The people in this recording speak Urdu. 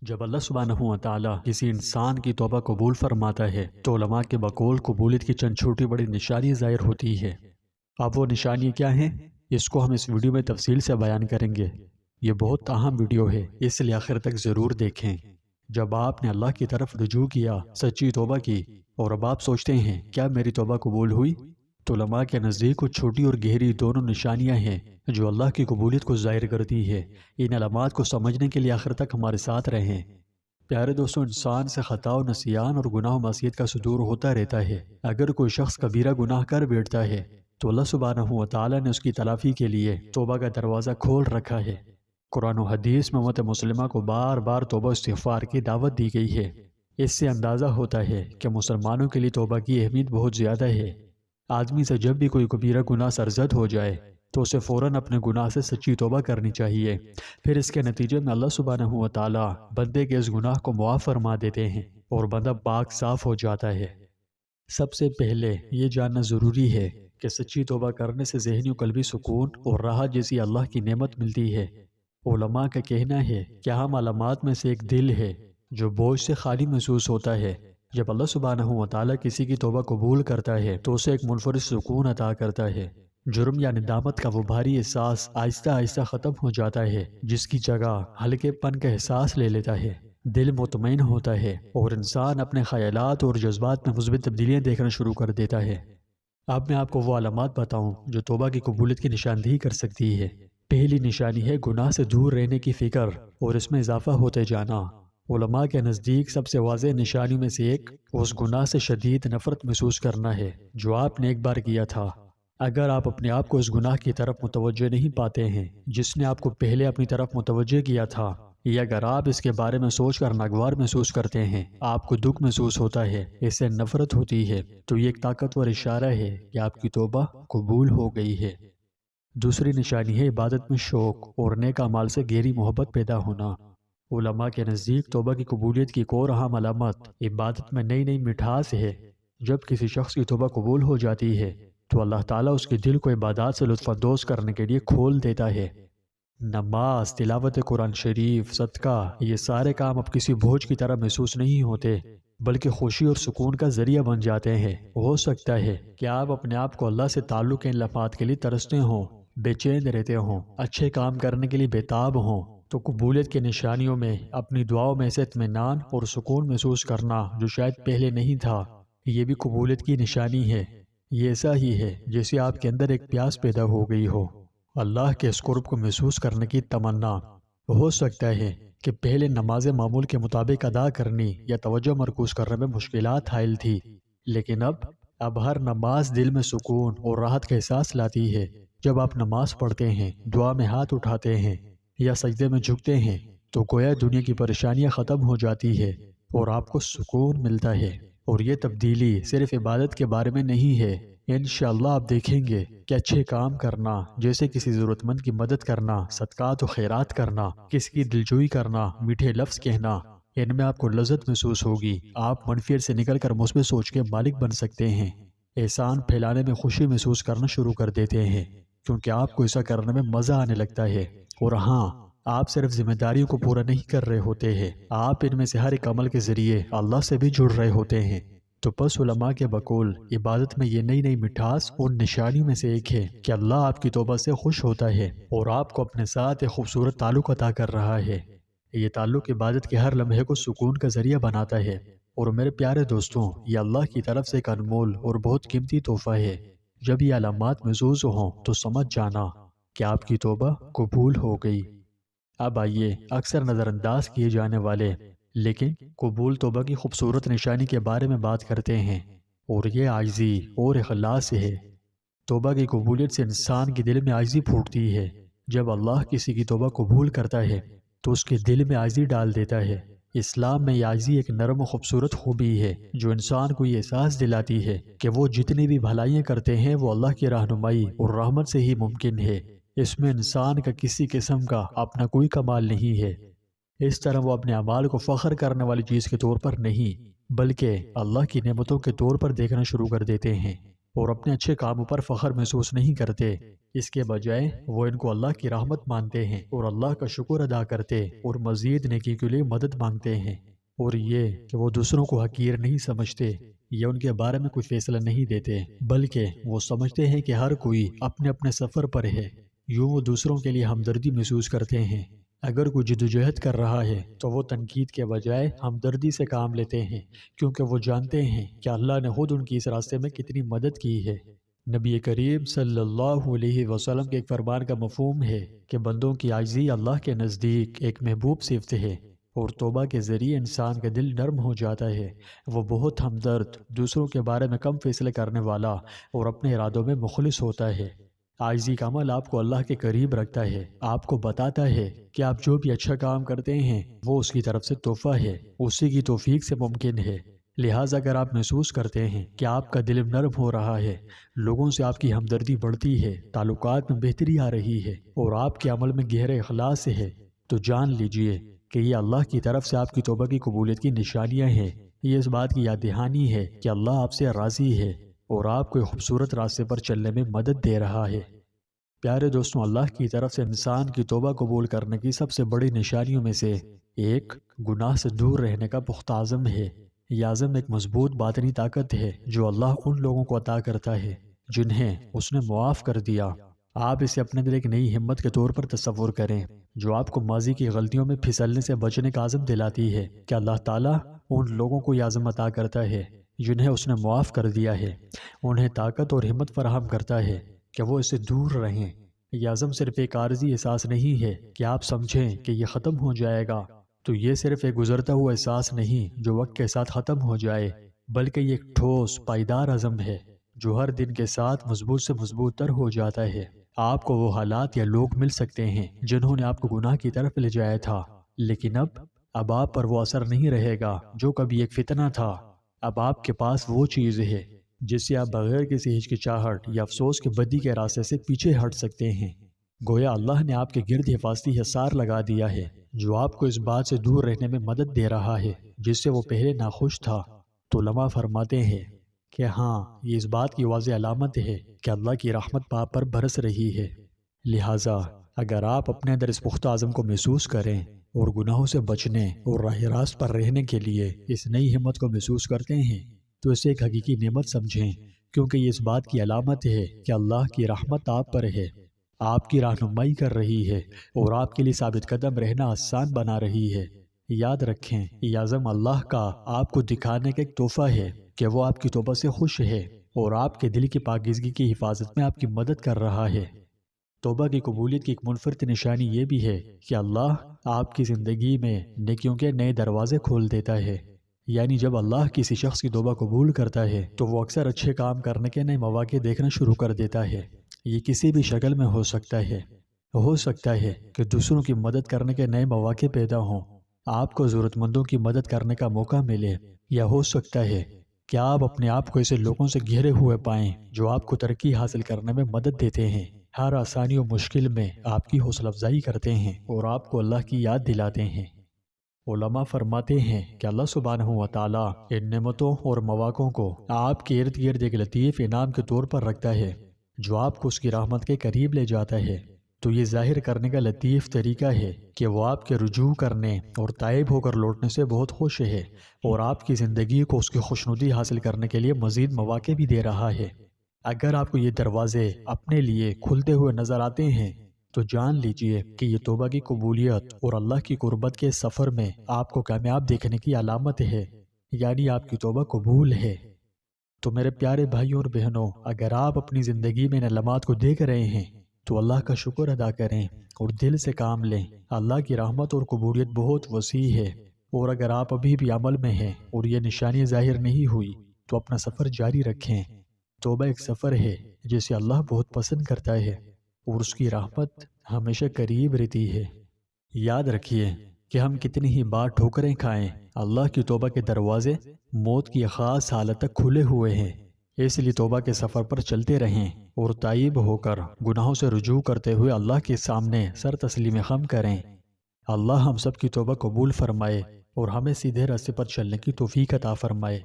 جب اللہ سبحانہ و تعالیٰ کسی انسان کی توبہ قبول فرماتا ہے تو علماء کے بقول قبولیت کی چند چھوٹی بڑی نشانی ظاہر ہوتی ہے۔ اب وہ نشانی کیا ہیں؟ اس کو ہم اس ویڈیو میں تفصیل سے بیان کریں گے۔ یہ بہت اہم ویڈیو ہے، اس لیے آخر تک ضرور دیکھیں۔ جب آپ نے اللہ کی طرف رجوع کیا، سچی توبہ کی، اور اب آپ سوچتے ہیں کیا میری توبہ قبول ہوئی، تو علماء کے نزدیک کچھ چھوٹی اور گہری دونوں نشانیاں ہیں جو اللہ کی قبولیت کو ظاہر کرتی ہے۔ ان علامات کو سمجھنے کے لیے آخر تک ہمارے ساتھ رہیں۔ پیارے دوستو، انسان سے خطا و نسیان اور گناہ و معصیت کا صدور ہوتا رہتا ہے۔ اگر کوئی شخص کبیرہ گناہ کر بیٹھتا ہے تو اللہ سبحانہ و تعالیٰ نے اس کی تلافی کے لیے توبہ کا دروازہ کھول رکھا ہے۔ قرآن و حدیث میں امت مسلمہ کو بار بار توبہ و استغفار کی دعوت دی گئی ہے۔ اس سے اندازہ ہوتا ہے کہ مسلمانوں کے لیے توبہ کی اہمیت بہت زیادہ ہے۔ آدمی سے جب بھی کوئی کبیرہ گناہ سرزد ہو جائے تو اسے فوراً اپنے گناہ سے سچی توبہ کرنی چاہیے۔ پھر اس کے نتیجے میں اللہ سبحانہ و تعالیٰ بندے کے اس گناہ کو معاف فرما دیتے ہیں اور بندہ پاک صاف ہو جاتا ہے۔ سب سے پہلے یہ جاننا ضروری ہے کہ سچی توبہ کرنے سے ذہنی و قلبی سکون اور راحت جیسی اللہ کی نعمت ملتی ہے۔ علماء کا کہنا ہے کہ اہم علامات میں سے ایک دل ہے جو بوجھ سے خالی محسوس ہوتا ہے۔ جب اللہ سبحانہ و تعالیٰ کسی کی توبہ قبول کرتا ہے تو اسے ایک منفرد سکون عطا کرتا ہے۔ جرم یا ندامت کا وہ بھاری احساس آہستہ آہستہ ختم ہو جاتا ہے، جس کی جگہ ہلکے پن کا احساس لے لیتا ہے۔ دل مطمئن ہوتا ہے اور انسان اپنے خیالات اور جذبات میں مثبت تبدیلیاں دیکھنا شروع کر دیتا ہے۔ اب میں آپ کو وہ علامات بتاؤں جو توبہ کی قبولیت کی نشاندہی کر سکتی ہے۔ پہلی نشانی ہے گناہ سے دور رہنے کی فکر اور اس میں اضافہ ہوتے جانا۔ علماء کے نزدیک سب سے واضح نشانیوں میں سے ایک اس گناہ سے شدید نفرت محسوس کرنا ہے جو آپ نے ایک بار کیا تھا۔ اگر آپ اپنے آپ کو اس گناہ کی طرف متوجہ نہیں پاتے ہیں جس نے آپ کو پہلے اپنی طرف متوجہ کیا تھا، یا اگر آپ اس کے بارے میں سوچ کر ناگوار محسوس کرتے ہیں، آپ کو دکھ محسوس ہوتا ہے، اس سے نفرت ہوتی ہے، تو یہ ایک طاقتور اشارہ ہے کہ آپ کی توبہ قبول ہو گئی ہے۔ دوسری نشانی ہے عبادت میں شوق اور نیک اعمال سے گہری محبت پیدا ہونا۔ علماء کے نزدیک توبہ کی قبولیت کی ایک اور اہم علامت عبادت میں نئی نئی مٹھاس ہے۔ جب کسی شخص کی توبہ قبول ہو جاتی ہے تو اللہ تعالیٰ اس کے دل کو عبادات سے لطف اندوز کرنے کے لیے کھول دیتا ہے۔ نماز، تلاوت قرآن شریف، صدقہ، یہ سارے کام اب کسی بوجھ کی طرح محسوس نہیں ہوتے بلکہ خوشی اور سکون کا ذریعہ بن جاتے ہیں۔ ہو سکتا ہے کہ آپ اپنے آپ کو اللہ سے تعلق کے ان لمحات کے لیے ترستے ہوں، بے چین رہتے ہوں، اچھے کام کرنے کے لیے بےتاب ہوں۔ تو قبولیت کے نشانیوں میں اپنی دعاؤں میں ایسے اطمینان اور سکون محسوس کرنا جو شاید پہلے نہیں تھا، یہ بھی قبولیت کی نشانی ہے۔ یہ ایسا ہی ہے جیسے آپ کے اندر ایک پیاس پیدا ہو گئی ہو، اللہ کے اس قرب کو محسوس کرنے کی تمنا۔ ہو سکتا ہے کہ پہلے نماز معمول کے مطابق ادا کرنی یا توجہ مرکوز کرنے میں مشکلات حائل تھی، لیکن اب ہر نماز دل میں سکون اور راحت کا احساس لاتی ہے۔ جب آپ نماز پڑھتے ہیں، دعا میں ہاتھ اٹھاتے ہیں یا سجدے میں جھکتے ہیں تو گویا دنیا کی پریشانیاں ختم ہو جاتی ہے اور آپ کو سکون ملتا ہے۔ اور یہ تبدیلی صرف عبادت کے بارے میں نہیں ہے۔ انشاءاللہ آپ دیکھیں گے کہ اچھے کام کرنا، جیسے کسی ضرورت مند کی مدد کرنا، صدقات و خیرات کرنا، کسی کی دلجوئی کرنا، میٹھے لفظ کہنا، ان میں آپ کو لذت محسوس ہوگی۔ آپ منفیت سے نکل کر مثبت سوچ کے مالک بن سکتے ہیں۔ احسان پھیلانے میں خوشی محسوس کرنا شروع کر دیتے ہیں کیونکہ آپ کو ایسا کرنے میں مزہ آنے لگتا ہے۔ اور ہاں، آپ صرف ذمہ داریوں کو پورا نہیں کر رہے ہوتے ہیں، آپ ان میں سے ہر ایک عمل کے ذریعے اللہ سے بھی جڑ رہے ہوتے ہیں۔ تو پس علماء کے بقول عبادت میں یہ نئی نئی مٹھاس اور نشانیوں میں سے ایک ہے کہ اللہ آپ کی توبہ سے خوش ہوتا ہے اور آپ کو اپنے ساتھ ایک خوبصورت تعلق عطا کر رہا ہے۔ یہ تعلق عبادت کے ہر لمحے کو سکون کا ذریعہ بناتا ہے۔ اور میرے پیارے دوستوں، یہ اللہ کی طرف سے ایک انمول اور بہت قیمتی تحفہ ہے۔ جب یہ علامات محسوس ہوں تو سمجھ جانا کہ آپ کی توبہ قبول ہو گئی۔ اب آئیے اکثر نظر انداز کیے جانے والے لیکن قبول توبہ کی خوبصورت نشانی کے بارے میں بات کرتے ہیں، اور یہ عاجزی اور اخلاص ہے۔ توبہ کی قبولیت سے انسان کے دل میں عاجزی پھوٹتی ہے۔ جب اللہ کسی کی توبہ قبول کرتا ہے تو اس کے دل میں عاجزی ڈال دیتا ہے۔ اسلام میں یہ عاجزی ایک نرم و خوبصورت خوبی ہے جو انسان کو یہ احساس دلاتی ہے کہ وہ جتنی بھی بھلائیاں کرتے ہیں وہ اللہ کی رہنمائی اور رحمت سے ہی ممکن ہے۔ اس میں انسان کا کسی قسم کا اپنا کوئی کمال نہیں ہے۔ اس طرح وہ اپنے اعمال کو فخر کرنے والی چیز کے طور پر نہیں بلکہ اللہ کی نعمتوں کے طور پر دیکھنا شروع کر دیتے ہیں۔ اور اپنے اچھے کاموں پر فخر محسوس نہیں کرتے، اس کے بجائے وہ ان کو اللہ کی رحمت مانتے ہیں اور اللہ کا شکر ادا کرتے اور مزید نیکی کے لیے مدد مانگتے ہیں۔ اور یہ کہ وہ دوسروں کو حقیر نہیں سمجھتے یا ان کے بارے میں کوئی فیصلہ نہیں دیتے، بلکہ وہ سمجھتے ہیں کہ ہر کوئی اپنے اپنے سفر پر ہے۔ یوں وہ دوسروں کے لیے ہمدردی محسوس کرتے ہیں۔ اگر کوئی جدوجہد کر رہا ہے تو وہ تنقید کے بجائے ہمدردی سے کام لیتے ہیں، کیونکہ وہ جانتے ہیں کہ اللہ نے خود ان کی اس راستے میں کتنی مدد کی ہے۔ نبی کریم صلی اللہ علیہ وسلم کے ایک فرمان کا مفہوم ہے کہ بندوں کی عاجزی اللہ کے نزدیک ایک محبوب صفت ہے، اور توبہ کے ذریعے انسان کا دل نرم ہو جاتا ہے۔ وہ بہت ہمدرد، دوسروں کے بارے میں کم فیصلے کرنے والا اور اپنے ارادوں میں مخلص ہوتا ہے۔ عاجزی کا عمل آپ کو اللہ کے قریب رکھتا ہے، آپ کو بتاتا ہے کہ آپ جو بھی اچھا کام کرتے ہیں وہ اس کی طرف سے تحفہ ہے، اسی کی توفیق سے ممکن ہے۔ لہٰذا اگر آپ محسوس کرتے ہیں کہ آپ کا دل نرم ہو رہا ہے، لوگوں سے آپ کی ہمدردی بڑھتی ہے، تعلقات میں بہتری آ رہی ہے اور آپ کے عمل میں گہرے اخلاص ہے، تو جان لیجئے کہ یہ اللہ کی طرف سے آپ کی توبہ کی قبولیت کی نشانیاں ہیں۔ یہ اس بات کی یاد دہانی ہے کہ اللہ آپ سے راضی ہے اور آپ کو ایک خوبصورت راستے پر چلنے میں مدد دے رہا ہے۔ پیارے دوستوں، اللہ کی طرف سے انسان کی توبہ قبول کرنے کی سب سے بڑی نشانیوں میں سے ایک گناہ سے دور رہنے کا پختہ عزم ہے۔ یہ عزم ایک مضبوط باطنی طاقت ہے جو اللہ ان لوگوں کو عطا کرتا ہے جنہیں اس نے معاف کر دیا۔ آپ اسے اپنے دل ایک نئی ہمت کے طور پر تصور کریں جو آپ کو ماضی کی غلطیوں میں پھسلنے سے بچنے کا عزم دلاتی ہے کہ اللہ تعالیٰ ان لوگوں کو یہ عزم عطا کرتا ہے جنہیں اس نے معاف کر دیا ہے، انہیں طاقت اور ہمت فراہم کرتا ہے کہ وہ اس سے دور رہیں۔ یہ عزم صرف ایک عارضی احساس نہیں ہے کہ آپ سمجھیں کہ یہ ختم ہو جائے گا تو یہ صرف ایک گزرتا ہوا احساس نہیں جو وقت کے ساتھ ختم ہو جائے، بلکہ یہ ایک ٹھوس پائیدار عزم ہے جو ہر دن کے ساتھ مضبوط سے مضبوط تر ہو جاتا ہے۔ آپ کو وہ حالات یا لوگ مل سکتے ہیں جنہوں نے آپ کو گناہ کی طرف لے جایا تھا، لیکن اب آپ پر وہ اثر نہیں رہے گا جو کبھی ایک فتنہ تھا۔ اب آپ کے پاس وہ چیز ہے جس سے آپ بغیر کسی ہچکچاہٹ یا افسوس کے بدی کے راستے سے پیچھے ہٹ سکتے ہیں۔ گویا اللہ نے آپ کے گرد حفاظتی حصار لگا دیا ہے جو آپ کو اس بات سے دور رہنے میں مدد دے رہا ہے جس سے وہ پہلے ناخوش تھا۔ تو علماء فرماتے ہیں کہ ہاں، یہ اس بات کی واضح علامت ہے کہ اللہ کی رحمت آپ پر برس رہی ہے۔ لہٰذا اگر آپ اپنے اندر اس پختہ عزم کو محسوس کریں اور گناہوں سے بچنے اور راہ راست پر رہنے کے لیے اس نئی ہمت کو محسوس کرتے ہیں تو اسے ایک حقیقی نعمت سمجھیں، کیونکہ یہ اس بات کی علامت ہے کہ اللہ کی رحمت آپ پر ہے، آپ کی رہنمائی کر رہی ہے اور آپ کے لیے ثابت قدم رہنا آسان بنا رہی ہے۔ یاد رکھیں، یہ عزم اللہ کا آپ کو دکھانے کا ایک تحفہ ہے کہ وہ آپ کی توبہ سے خوش ہے اور آپ کے دل کی پاکیزگی کی حفاظت میں آپ کی مدد کر رہا ہے۔ توبہ کی قبولیت کی ایک منفرد نشانی یہ بھی ہے کہ اللہ آپ کی زندگی میں نیکیوں کے نئے دروازے کھول دیتا ہے۔ یعنی جب اللہ کسی شخص کی توبہ قبول کرتا ہے تو وہ اکثر اچھے کام کرنے کے نئے مواقع دیکھنا شروع کر دیتا ہے۔ یہ کسی بھی شکل میں ہو سکتا ہے کہ دوسروں کی مدد کرنے کے نئے مواقع پیدا ہوں، آپ کو ضرورت مندوں کی مدد کرنے کا موقع ملے، یا ہو سکتا ہے کہ آپ اپنے آپ کو ایسے لوگوں سے گھرے ہوئے پائیں جو آپ کو ترقی حاصل کرنے میں مدد دیتے ہیں، ہر آسانی و مشکل میں آپ کی حوصلہ افزائی کرتے ہیں اور آپ کو اللہ کی یاد دلاتے ہیں۔ علماء فرماتے ہیں کہ اللہ سبحانہ و تعالیٰ ان نعمتوں اور مواقعوں کو آپ کے ارد گرد ایک لطیف انعام کے طور پر رکھتا ہے جو آپ کو اس کی رحمت کے قریب لے جاتا ہے۔ تو یہ ظاہر کرنے کا لطیف طریقہ ہے کہ وہ آپ کے رجوع کرنے اور تائب ہو کر لوٹنے سے بہت خوش ہے اور آپ کی زندگی کو اس کی خوشنودی حاصل کرنے کے لیے مزید مواقع بھی دے رہا ہے۔ اگر آپ کو یہ دروازے اپنے لیے کھلتے ہوئے نظر آتے ہیں تو جان لیجئے کہ یہ توبہ کی قبولیت اور اللہ کی قربت کے سفر میں آپ کو کامیاب دیکھنے کی علامت ہے، یعنی آپ کی توبہ قبول ہے۔ تو میرے پیارے بھائیوں اور بہنوں، اگر آپ اپنی زندگی میں ان علامات کو دیکھ رہے ہیں تو اللہ کا شکر ادا کریں اور دل سے کام لیں۔ اللہ کی رحمت اور قبولیت بہت وسیع ہے، اور اگر آپ ابھی بھی عمل میں ہیں اور یہ نشانیاں ظاہر نہیں ہوئی تو اپنا سفر جاری رکھیں۔ توبہ ایک سفر ہے جسے اللہ بہت پسند کرتا ہے اور اس کی رحمت ہمیشہ قریب رہتی ہے۔ یاد رکھیے کہ ہم کتنی ہی بار ٹھوکریں کھائیں، اللہ کی توبہ کے دروازے موت کی خاص حالت تک کھلے ہوئے ہیں۔ اس لیے توبہ کے سفر پر چلتے رہیں اور تائب ہو کر گناہوں سے رجوع کرتے ہوئے اللہ کے سامنے سر تسلیم خم کریں۔ اللہ ہم سب کی توبہ قبول فرمائے اور ہمیں سیدھے راستے پر چلنے کی توفیق عطا فرمائے۔